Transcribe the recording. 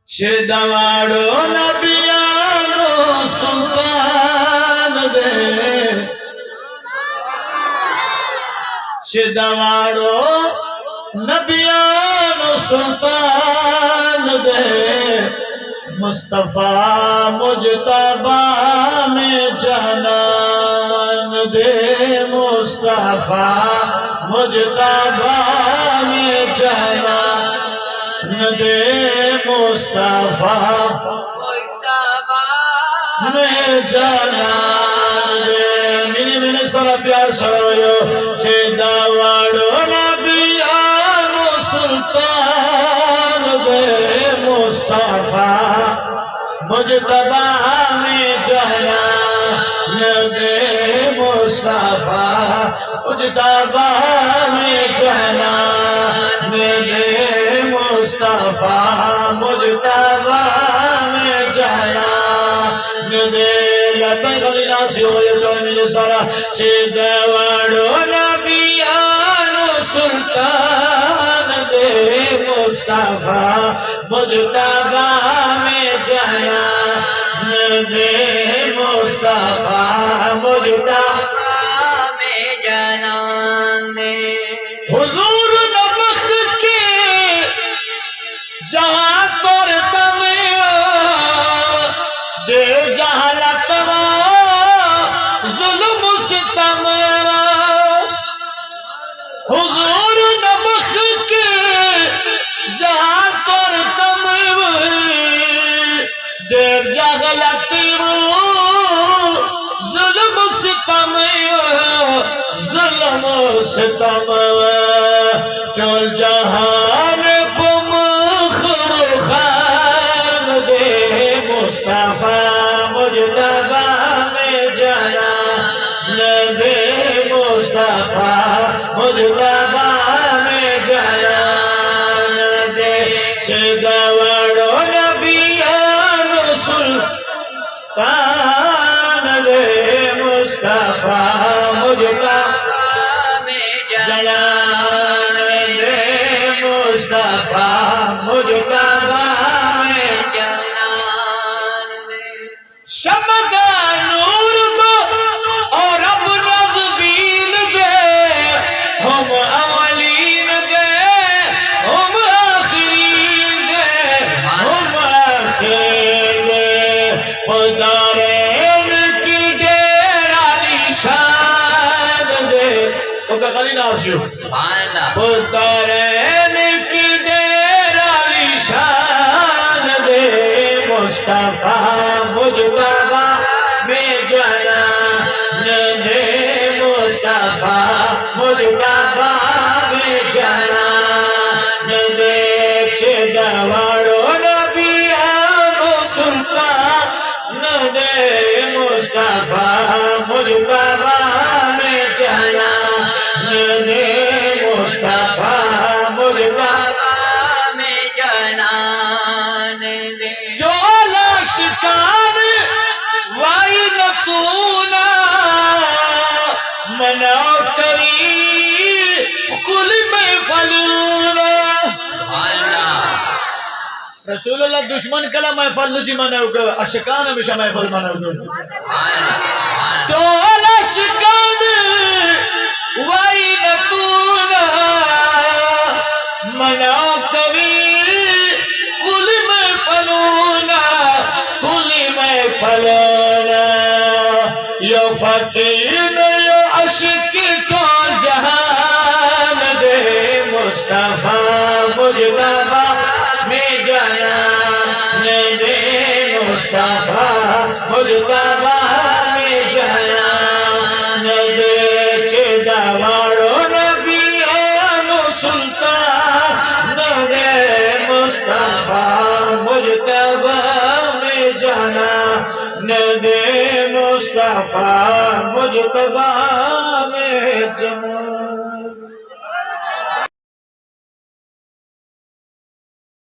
شدواڑو نبیانو سلطان دے شدواڑو نبیانو سلطان دے مصطفیٰ مجتبہ میں جانان دے مصطفیٰ مجتبہ میں جانان دے مصطفیٰ میں جانان دے مینے سارا پیار سویو شدواڑو نبیانو سلطان دے مصطفیٰ مجتبہ میں جانان دے مصطفیٰ مجتبہ میں جانان دے مصطفیٰ مجتبہ میں جانان دے لبیک غناسی ہوئے میرے سارا شدواڑو نبیانو سلطان دے مصطفیٰ مجتبہ میں جانان دے مصطفیٰ مجتبہ میں جانان دے حضور نبخ کے جہاں پر تمہیں دے جہالت ظلم ستم حضور نبخ کے جہاں پر تمہیں دے جہالت ظلم ستم ظلم ستم چل جہان کو مخر خان دے مصطفیٰ مجتبہ میں جانان دے مصطفیٰ مجتبہ میں جانان دے شدواڑو نبیانو سلطان دے مصطفیٰ مجتبہ میں جانان دے مصطفیٰ مجتبہ میں جانان دے شمد نور دو اور اب نظبین دے ہم اولین دے ہم آخرین دے ہم آخرین دے خدارین کی دیر علی شان دے اوکا خالی ناسیو خدارین کی دیر علی شان دے مصطفیٰ مجتبہ میں جانان دے مصطفیٰ مجتبہ میں جانان دے شدواڑو نبیانو سلطان دے مصطفیٰ مجتبہ میں جانان دے مصطفیٰ مجتبہ میں جانان دے جو لاشکار وائلتونا مناو کری کل میں فلونا رسول اللہ دشمن کلا محفل نسی مناو کر اشکان ہمیشہ محفل مناو کر تو لاشکار وائلتونا مناو کری کل میں فلونا کل میں فلونا یو فقیر یو عشق کو جہان دے مصطفیٰ مجتبہ میں جانان دے مصطفیٰ مجتبہ میں جانان دے شدواڑو نبیانو سلطان دے مصطفیٰ مجتبہ میں جانان دے مصطفیٰ مجتبہ میں جانان